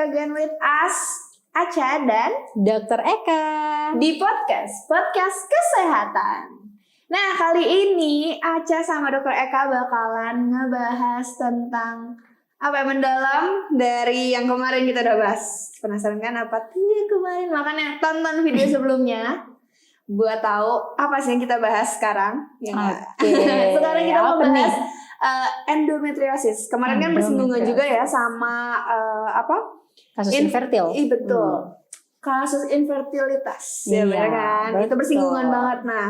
again with us, Acha dan Dr. Eka di podcast kesehatan. Nah, kali ini Acha sama Dr. Eka bakalan ngebahas tentang apa yang mendalam dari yang kemarin kita udah bahas. Penasaran kan apa tuh yang kemarin? Makanya tonton video sebelumnya buat tahu apa sih yang kita bahas sekarang. Ya. Oke. Sekarang kita mau Apa bahas nih? endometriosis. Kemarin kan bersinggungan juga ya sama Kasus infertil. Betul. Kasus infertilitas. Ya Iya, benar kan? betul. Itu bersinggungan banget. Nah,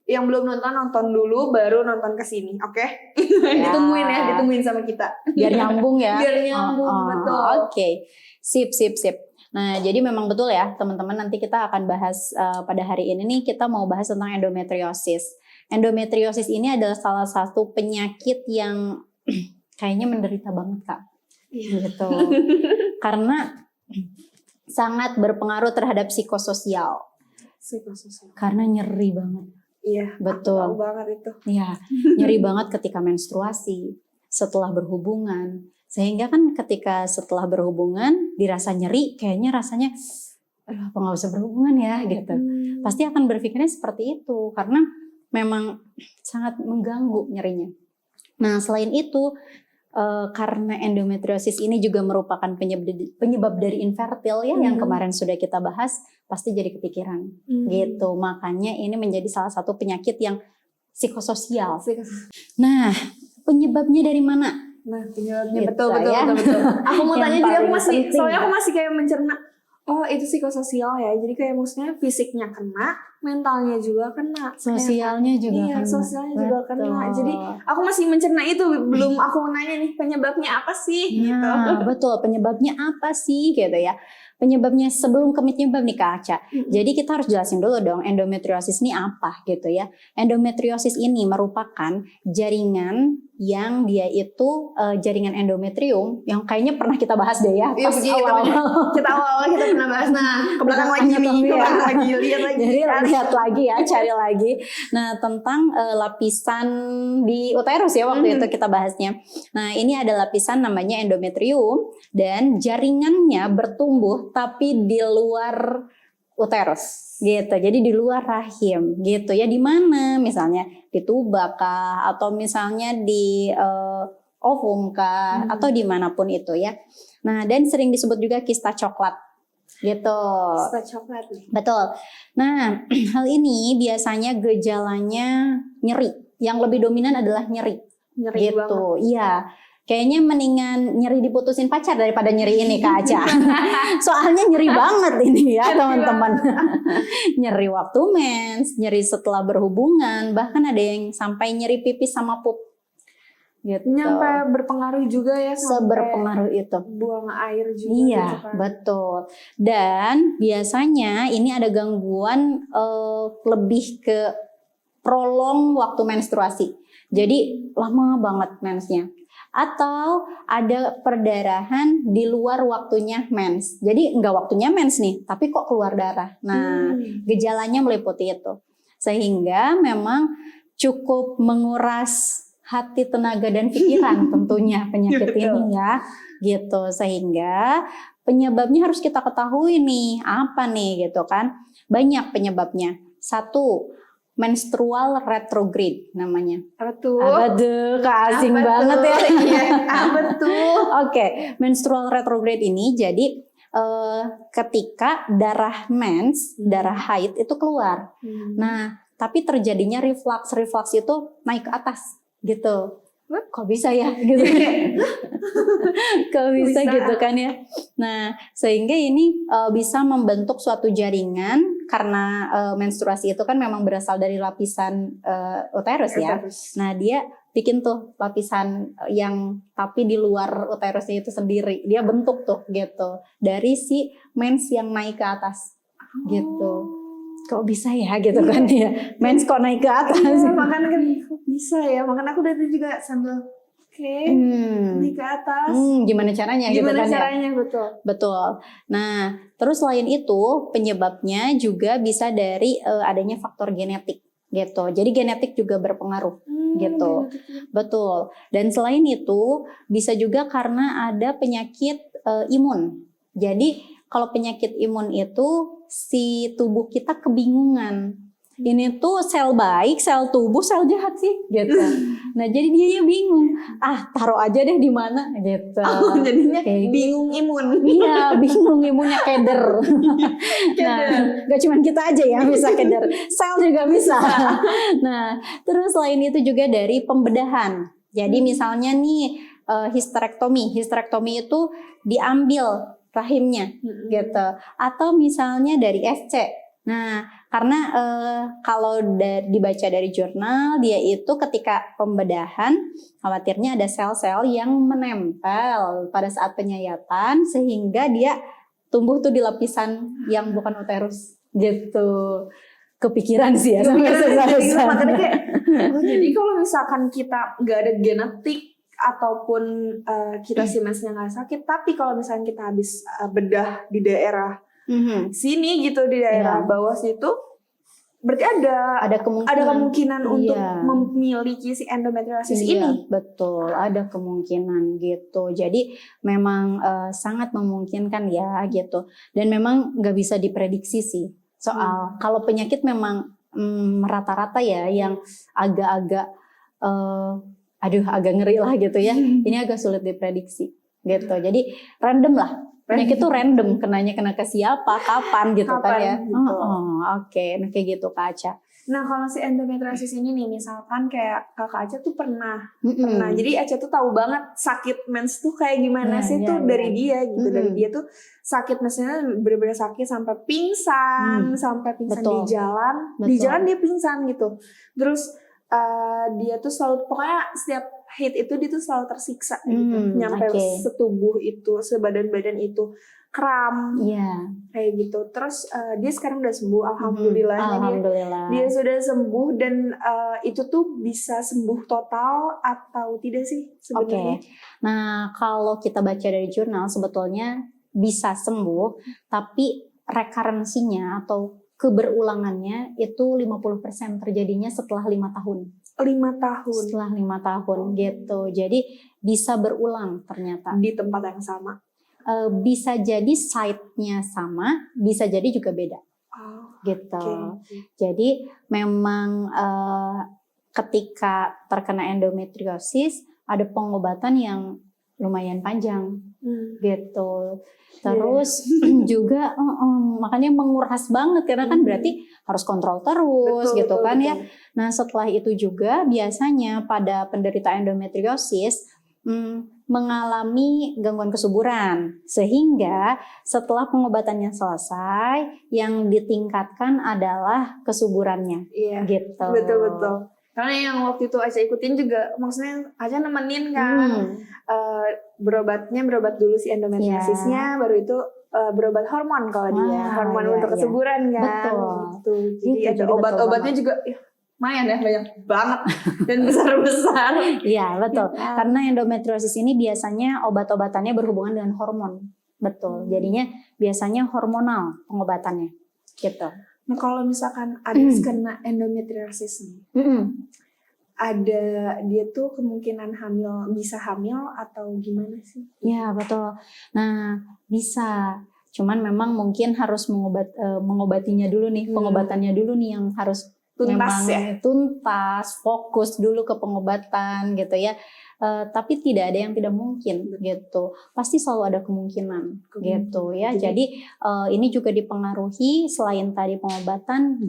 yang belum nonton dulu, baru nonton ke sini, oke? Ya. ditungguin sama kita. Biar nyambung ya. Biar nyambung, betul. Oke. Sip. Nah, jadi memang betul ya, teman-teman, nanti kita akan bahas pada hari ini nih, kita mau bahas tentang endometriosis. Endometriosis ini adalah salah satu penyakit yang kayaknya menderita banget, Kak. Iya. Gitu. Karena sangat berpengaruh terhadap psikososial. Karena nyeri banget. Iya, betul. Tahu banget itu. Iya, nyeri banget ketika menstruasi, setelah berhubungan. Sehingga kan ketika setelah berhubungan dirasa nyeri, kayaknya rasanya aduh apa nggak usah berhubungan ya gitu. Pasti akan berpikirnya seperti itu karena memang sangat mengganggu nyerinya. Nah, selain itu karena endometriosis ini juga merupakan penyebab dari infertil ya yang kemarin sudah kita bahas, pasti jadi kepikiran gitu. Makanya ini menjadi salah satu penyakit yang psikososial. Nah, penyebabnya dari mana? Nah, penyebabnya Gitu, betul. Aku mau tanya juga, soalnya aku masih kayak mencerna. Oh, itu psikososial ya. Jadi kayak maksudnya fisiknya kena, mentalnya juga kena. Sosialnya juga iya, kena. sosialnya juga kena. Jadi aku masih mencerna itu, belum aku nanya nih penyebabnya apa sih gitu. Betul, penyebabnya apa sih gitu ya. Penyebabnya sebelum ke penyebab nih Kak Acha. Jadi kita harus jelasin dulu dong endometriosis ini apa gitu ya. Endometriosis ini merupakan jaringan yang dia itu jaringan endometrium yang kayaknya pernah kita bahas deh ya. Iya, kita awal kita pernah bahas. Nah, ke belakang lagi lihat lagi. Jadi lihat lagi ya, cari lagi. Nah, tentang lapisan di uterus ya waktu itu kita bahasnya. Nah, ini ada lapisan namanya endometrium dan jaringannya bertumbuh tapi di luar uterus gitu. Jadi di luar rahim gitu ya. Di mana? Misalnya di tuba kah atau misalnya di ovum kah atau dimanapun itu ya. Nah, dan sering disebut juga kista coklat gitu. Kista coklat nih. Betul. Nah, hal ini biasanya gejalanya nyeri. Yang lebih dominan adalah nyeri gitu. Banget. Iya. Kayaknya mendingan nyeri diputusin pacar daripada nyeri ini Kak Acha. Soalnya nyeri banget ini ya teman-teman. Nyeri waktu mens, nyeri setelah berhubungan, bahkan ada yang sampai nyeri pipis sama pup. Gitu. Nyampe berpengaruh juga ya, seberpengaruh itu. Buang air juga. Iya, gitu kan. betul. Dan biasanya ini ada gangguan lebih ke prolong waktu menstruasi. Jadi lama banget mensnya. Atau ada perdarahan di luar waktunya mens. Jadi nggak waktunya mens nih, tapi kok keluar darah. Nah, gejalanya meliputi itu. Sehingga memang cukup menguras hati, tenaga, dan pikiran tentunya penyakit ini ya. Gitu. Sehingga penyebabnya harus kita ketahui nih, apa nih gitu kan. Banyak penyebabnya. 1, menstrual retrograde namanya. Apa tuh? Kak, asing banget ya. Iya, apa tuh? Oke, menstrual retrograde ini jadi ketika darah mens, darah haid itu keluar. Nah, tapi terjadinya reflux itu naik ke atas gitu. Kok bisa ya gitu. Kok bisa gitu kan ya. Nah, sehingga ini bisa membentuk suatu jaringan karena menstruasi itu kan memang berasal dari lapisan uterus ya. Nah, dia bikin tuh lapisan yang tapi di luar uterusnya itu sendiri. Dia bentuk tuh gitu dari si mens yang naik ke atas. Gitu. Kok bisa ya gitu kan ya. Mens kok naik ke atas. Iya, makanya kan bisa ya. Makanya aku dari juga sambil naik ke atas. Gimana caranya gitu kan ya? Gimana caranya, Betul. Nah, terus selain itu penyebabnya juga bisa dari adanya faktor genetik gitu. Jadi genetik juga berpengaruh gitu. Betul. Dan selain itu bisa juga karena ada penyakit imun Jadi kalau penyakit imun itu si tubuh kita kebingungan. Ini tuh sel baik, sel tubuh, sel jahat sih gitu. Nah jadi dia bingung. Taruh aja deh di mana gitu. Jadinya Kayak bingung imun. Iya, bingung imunnya keder. Nah, gak cuma kita aja ya bisa keder, sel juga bisa. Nah, terus selain itu juga dari pembedahan. Jadi misalnya nih histerektomi itu diambil rahimnya gitu. Atau misalnya dari SC. Nah, karena kalau dibaca dari jurnal, dia itu ketika pembedahan khawatirnya ada sel-sel yang menempel pada saat penyayatan sehingga dia tumbuh tuh di lapisan yang bukan uterus gitu. Kepikiran sih ya sampai Makanya kayak, jadi kalau misalkan kita nggak ada genetik ataupun kita si mensnya nggak sakit, tapi kalau misalnya kita habis bedah di daerah sini gitu, di daerah bawah situ, berarti ada kemungkinan untuk memiliki si endometriosis ini. Betul, ada kemungkinan gitu. Jadi memang sangat memungkinkan ya gitu. Dan memang nggak bisa diprediksi sih. Soal kalau penyakit memang rata-rata ya yang agak-agak agak ngeri lah gitu ya. Ini agak sulit diprediksi gitu. Jadi random lah. Penyakit itu random, kena ke siapa, kapan gitu kan ya. Gitu. Oke. Nah kayak gitu Kak Aca. Nah kalau si endometriosis ini nih, misalkan kayak Kakak Aca tuh pernah, jadi Aca tuh tahu banget sakit mens tuh kayak gimana sih tuh dari dia gitu. Dari dia tuh sakit mensnya bener-bener sakit sampai pingsan, di jalan. Di jalan dia pingsan gitu. Terus dia tuh selalu, pokoknya setiap hit itu dia tuh selalu tersiksa gitu. Nyampe setubuh itu, sebadan-badan itu kram, kayak gitu. Terus dia sekarang udah sembuh, alhamdulillah. Dia sudah sembuh dan itu tuh bisa sembuh total atau tidak sih sebenarnya? Nah kalau kita baca dari jurnal sebetulnya bisa sembuh, tapi rekarensinya atau keberulangannya itu 50% terjadinya setelah 5 tahun. 5 tahun? Setelah 5 tahun gitu. Jadi bisa berulang ternyata. Di tempat yang sama? Bisa jadi site-nya sama, bisa jadi juga beda. Gitu. Jadi memang ketika terkena endometriosis ada pengobatan yang lumayan panjang gitu. Terus juga makanya menguras banget karena kan berarti harus kontrol terus gitu kan ya. Nah setelah itu juga biasanya pada penderita endometriosis mengalami gangguan kesuburan sehingga setelah pengobatannya selesai yang ditingkatkan adalah kesuburannya. Gitu. Betul. Karena yang waktu itu Aca ikutin juga, maksudnya Aca nemenin kan, berobat dulu si endometriosisnya, baru itu berobat hormon kalau dia, hormon untuk kesuburan kan. Betul. Jadi ada obat-obatnya juga, lumayan ya, banyak banget dan besar-besar. Iya betul, karena endometriosis ini biasanya obat-obatannya berhubungan dengan hormon. Betul, jadinya biasanya hormonal pengobatannya gitu. Nah kalau misalkan ada kena endometriosis nih, ada dia tuh kemungkinan bisa hamil atau gimana sih? Ya betul. Nah bisa, cuman memang mungkin harus mengobatinya dulu nih, pengobatannya dulu nih yang harus tuntas, fokus dulu ke pengobatan gitu ya. Tapi tidak ada yang tidak mungkin gitu. Pasti selalu ada kemungkinan gitu ya. Jadi ini juga dipengaruhi selain tadi pengobatan,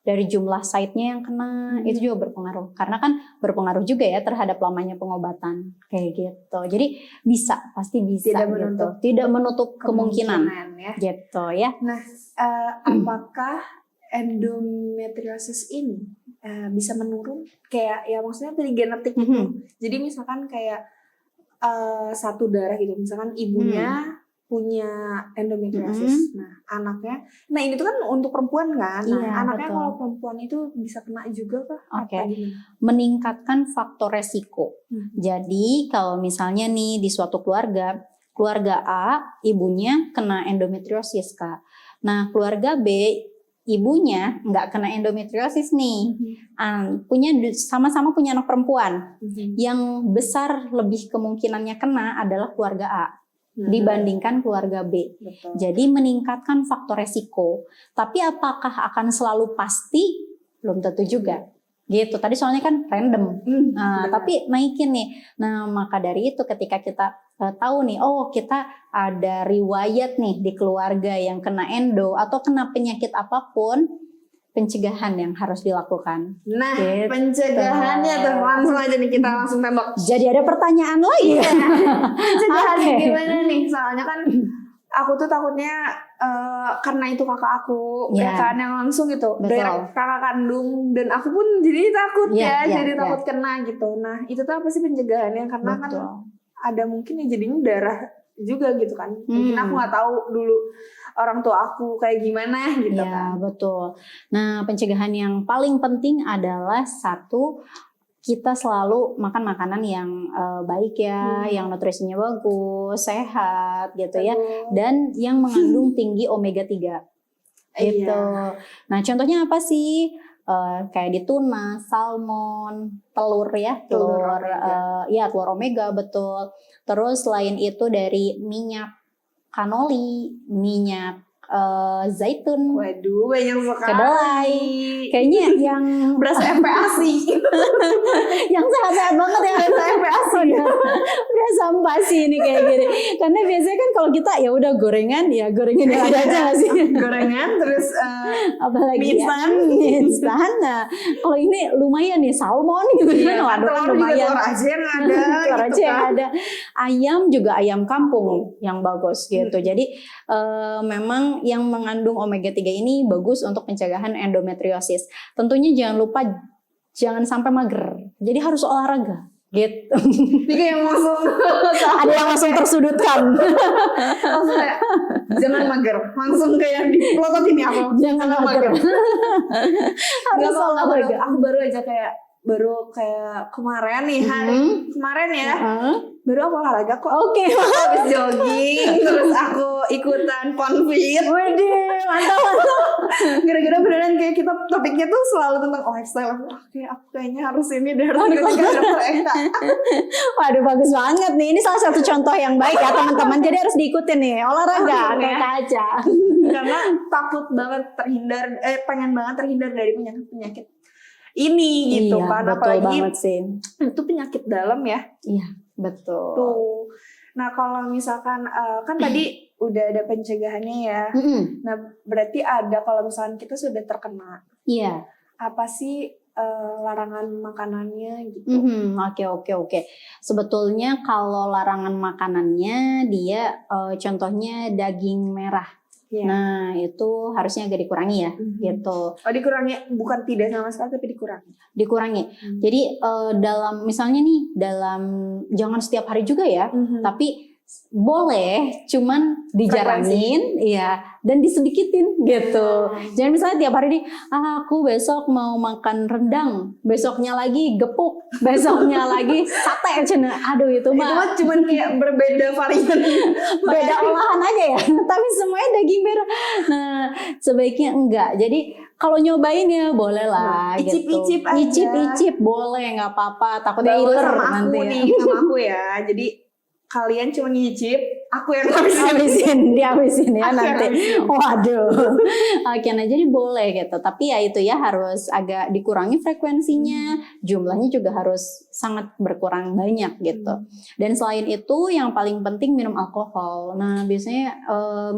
dari jumlah site-nya yang kena itu juga berpengaruh. Karena kan berpengaruh juga ya terhadap lamanya pengobatan kayak gitu. Jadi pasti bisa gitu. Tidak menutup kemungkinan ya. Gitu ya. Nah, apakah endometriosis ini bisa menurun kayak ya maksudnya dari genetik gitu. Jadi misalkan kayak satu darah gitu, misalkan ibunya punya endometriosis, nah anaknya, nah ini tuh kan untuk perempuan kan, nah anaknya kalau perempuan itu bisa kena juga kah? Meningkatkan faktor resiko. Jadi kalau misalnya nih di suatu keluarga A ibunya kena endometriosis Kak, nah keluarga B ibunya nggak kena endometriosis nih, sama-sama punya anak perempuan, yang besar lebih kemungkinannya kena adalah keluarga A dibandingkan keluarga B. Betul. Jadi meningkatkan faktor resiko. Tapi apakah akan selalu pasti? Belum tentu juga. Gitu. Tadi soalnya kan random. Nah, tapi naikin nih. Nah, maka dari itu ketika kita tahu nih, oh kita ada riwayat nih di keluarga yang kena endo atau kena penyakit apapun, pencegahan yang harus dilakukan. Nah, Gitu. pencegahannya tuh langsung aja nih kita langsung tembak. Jadi ada pertanyaan lagi. Pencegahannya Oke. gimana nih? Soalnya kan aku tuh takutnya karena itu kakak aku, Ya. kan yang langsung itu dari Betul. kakak kandung dan aku pun jadi takut Ya, jadi ya. takut kena gitu. Nah, itu tuh apa sih pencegahannya? Karena kan Betul. ada mungkin yang jadinya darah juga gitu kan. Mungkin aku nggak tahu dulu orang tua aku kayak gimana gitu Ya, kan. betul. Nah, pencegahan yang paling penting adalah satu, kita selalu makan makanan yang baik ya, yang nutrisinya bagus, sehat gitu ya, Betul. dan yang mengandung tinggi omega 3 gitu. Iya. Nah, contohnya apa sih? Kayak di tuna, salmon, telur ya, Telur omega. telur omega betul. Terus selain itu dari minyak kanoli, minyak zaitun, Waduh, banyak sekali. kedelai. Kayaknya yang Beras MPASI. yang sehat-sehat banget ya. Udah sampah sih ini kayak gini. Karena biasanya kan kalau kita ya udah gorengan yang ada aja nggak sih. Gorengan terus Apalagi mie instan. mie instan. Nah, kalau ini lumayan nih salmon gitu kan. Waduh, kan telur juga lumayan. telur aja yang ada. Telur gitu aja yang kan. ada. Ayam juga ayam kampung yang bagus gitu. Jadi memang yang mengandung omega 3 ini bagus untuk pencegahan endometriosis. Tentunya jangan lupa jangan sampai mager. Jadi harus olahraga gitu. Ini kayak langsung Ada yang langsung tersudutkan. langsung kayak jangan mager. Langsung kayak dipelototin ya aku. Jangan mager. Nggak Harus apa-apa, olahraga. aku baru aja kayak kemarin nih hari kemarin ya baru aku olahraga kok. Oke. Habis jogging terus aku ikutan Ponfit. Waduh, mantap. Gara-gara beneran kayak kita topiknya tuh selalu tentang lifestyle. Kayak aku kayaknya harus ini deh, harus ikut Dr. Eka. Waduh, bagus banget nih. Ini salah satu contoh yang baik ya teman-teman. Jadi harus diikutin nih olahraga kayak kaca. Karena takut banget pengen banget terhindar dari penyakit ini gitu Iya, kan. betul Apalagi banget sih. itu penyakit dalam ya. Iya, betul. Tuh. Nah, kalau misalkan kan tadi udah ada pencegahannya ya. Nah, berarti ada kalau misalkan kita sudah terkena. Iya. Apa sih larangan makanannya gitu? Oke. Sebetulnya kalau larangan makanannya dia contohnya daging merah. Iya. Nah, itu harusnya agak dikurangi ya, gitu. Oh, dikurangi, bukan tidak sama sekali tapi dikurangi. Dikurangi. Jadi dalam misalnya nih jangan setiap hari juga ya, tapi boleh, cuman dijarangin, iya, dan disedikitin gitu. Jangan misalnya tiap hari nih, aku besok mau makan rendang, besoknya lagi gepuk, besoknya lagi sate, aduh itu mah cuman kayak berbeda varian, beda olahan aja ya, tapi semuanya daging merah. Nah, sebaiknya enggak. Jadi kalau nyobain ya boleh lah, icip-icip gitu. aja. Icip-icip boleh, nggak apa-apa. Takutnya Bawa iler sama aku nanti. nih, sama aku ya. Jadi kalian cuma nyicip, aku yang dihabisin ya Aku yang nanti. habisin. Waduh. Oke, nah jadi boleh gitu. Tapi ya itu ya harus agak dikurangi frekuensinya, jumlahnya juga harus sangat berkurang banyak gitu. Dan selain itu yang paling penting minum alkohol. Nah, biasanya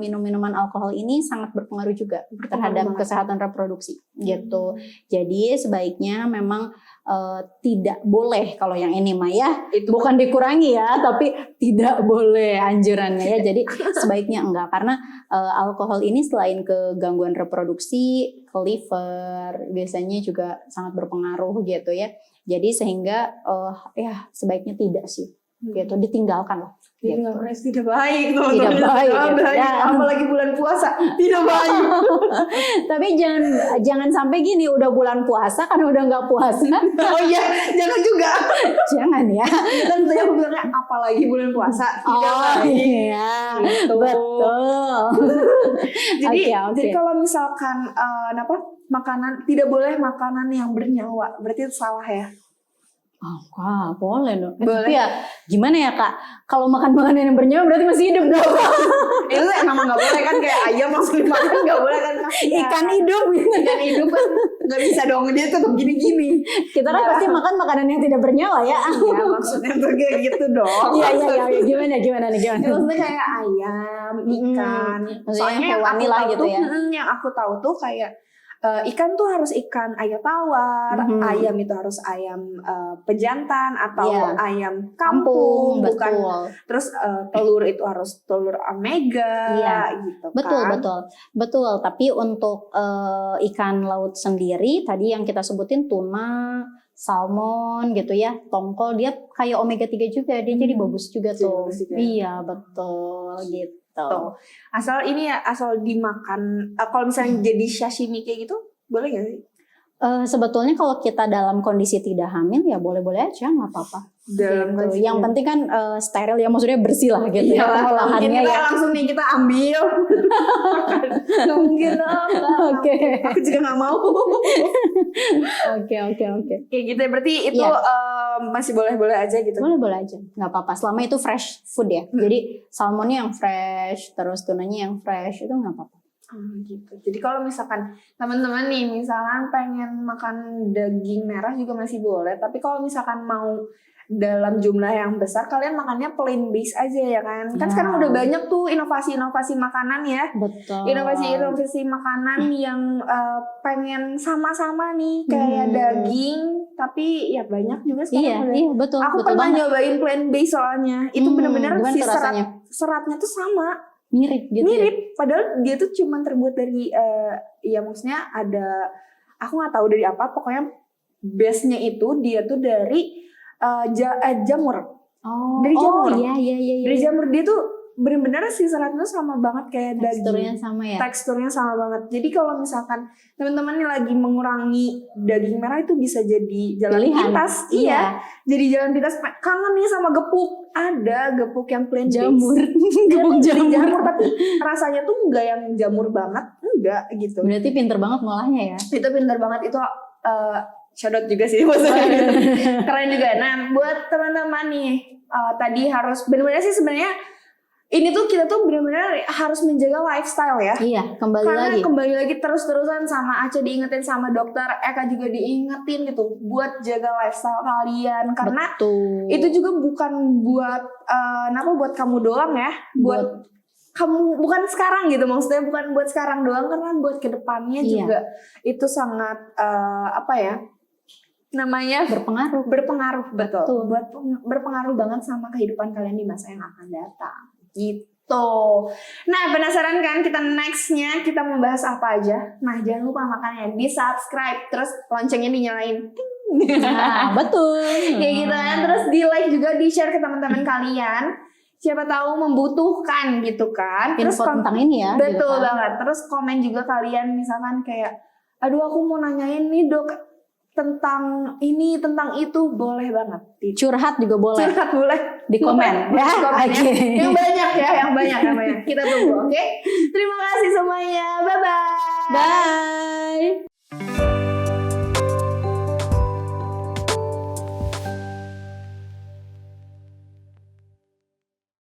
minum-minuman alkohol ini sangat berpengaruh juga terhadap kesehatan reproduksi gitu. Jadi sebaiknya memang tidak boleh kalau yang ini mah ya, Itu bukan dikurangi ya, tapi tidak boleh anjurannya ya. Jadi sebaiknya enggak, karena alkohol ini selain ke gangguan reproduksi, ke liver biasanya juga sangat berpengaruh gitu ya. Jadi sehingga ya sebaiknya tidak sih gitu, ditinggalkan lah. Jadi Gitu. tidak baik, Tidak baik, gitu. Ya. Apalagi bulan puasa tidak baik. Tapi jangan sampai gini udah bulan puasa kan udah nggak puasa. Oh iya, jangan juga. Jangan ya. Dan saya bilangnya apalagi bulan puasa tidak baik. Iya, Gitu. betul. Jadi Oke. jadi kalau misalkan makanan tidak boleh makanan yang bernyawa, berarti itu salah ya. Oh, Kak, boleh dong. Boleh. Tapi ya gimana ya Kak? Kalau makan makanan yang bernyawa berarti masih hidup dong. Itu emang nggak boleh kan, kayak ayam langsung dimakan nggak boleh kan? Ikan hidup gitu. Ikan hidup kan nggak bisa dong, dia tetap gini-gini. Kita kan Nggak. pasti makan makanan yang tidak bernyawa ya. Iya, maksudnya tuh kayak gitu dong. Iya. Gimana nih? Ya, maksudnya kayak ayam, ikan. Maksudnya yang yang hewani aku lah tahu gitu tuh, ya. yang aku tahu tuh kayak ikan tuh harus ikan air tawar, ayam itu harus ayam pejantan atau Iya. ayam kampung, bukan. betul. Terus telur itu harus telur omega, Iya. gitu Betul. kan. Betul. Tapi untuk ikan laut sendiri tadi yang kita sebutin tuna, salmon gitu ya, tongkol, dia kayak omega 3 juga, dia jadi bagus juga Jadi tuh. bagus juga. Iya, betul gitu. Tuh. Asal ini ya, asal dimakan. Kalau misalnya jadi sashimi kayak gitu, boleh nggak sih? Sebetulnya kalau kita dalam kondisi tidak hamil ya boleh-boleh aja, nggak apa-apa. Dalam Gitu. kondisi Yang penting kan steril ya, maksudnya bersih lah gitu ya pengolahannya kita ya. langsung nih kita ambil. Nggak mungkin dong. Oke. Aku juga nggak mau. Oke. Kayak gitu ya, berarti itu Iya. masih boleh-boleh aja gitu. Boleh aja, nggak apa-apa. Selama itu fresh food ya. Jadi salmonnya yang fresh, terus tunanya yang fresh, itu nggak apa-apa. Gitu. Jadi kalau misalkan teman-teman nih misalkan pengen makan daging merah juga masih boleh, tapi kalau misalkan mau dalam jumlah yang besar, kalian makannya plain base aja ya kan. Kan Ya. sekarang udah banyak tuh inovasi-inovasi makanan ya. Betul. Inovasi-inovasi makanan yang pengen sama-sama nih kayak daging, tapi ya banyak juga sekarang. Iya, betul. Aku betul pernah banget. nyobain plain base soalnya. Itu bener-bener Gimana si tuh rasanya? seratnya tuh sama. Mirip gitu. Ya? Mirip, padahal dia tuh cuma terbuat dari ya maksudnya ada, aku nggak tahu dari apa, pokoknya base-nya itu dia tuh dari jamur. Oh, Dari jamur. Iya. Dari jamur, dia tuh bener-bener si seratnya tuh sama banget kayak Teksturnya daging. sama ya. Teksturnya sama banget. Jadi kalau misalkan teman-teman nih lagi mengurangi daging merah, itu bisa jadi jalan Pilihan. pintas. Iya. Jadi jalan pintas, kangen nih sama gepuk. Ada gepuk yang plain Jamur. base. Gepuk Dari jamur. tapi rasanya tuh enggak yang jamur banget, enggak gitu. Berarti pinter banget ngolahnya ya. Itu pintar banget, itu shout out juga sih maksudnya. Keren juga. Nah, buat teman-teman nih, tadi harus benar-benar sih sebenarnya ini tuh kita tuh benar-benar harus menjaga lifestyle ya. Iya, kembali Kembali lagi terus-terusan sama Aca diingetin, sama dokter Eka juga diingetin gitu buat jaga lifestyle kalian, karena Betul. itu juga bukan buat buat kamu doang ya, buat kamu, bukan sekarang gitu, maksudnya bukan buat sekarang doang, karena buat kedepannya juga itu sangat namanya berpengaruh betul. Buat berpengaruh banget sama kehidupan kalian di masa yang akan datang gitu. Nah, penasaran kan kita nextnya kita mau bahas apa aja? Nah, jangan lupa makanya di subscribe, terus loncengnya dinyalain. Nah, betul. Kayak gitu kan, terus di like juga, di share ke teman-teman kalian. Siapa tahu membutuhkan gitu kan. Terus info tentang ini ya. betul gitu kan. banget. Terus komen juga kalian, misalkan kayak, aduh aku mau nanyain nih dok tentang ini, tentang itu, boleh banget. Curhat juga boleh. Curhat boleh. Di komen. Boleh di komen ya. Oke. Yang banyak ya, yang banyak. Kita tunggu, oke? Terima kasih semuanya. Bye-bye. Bye.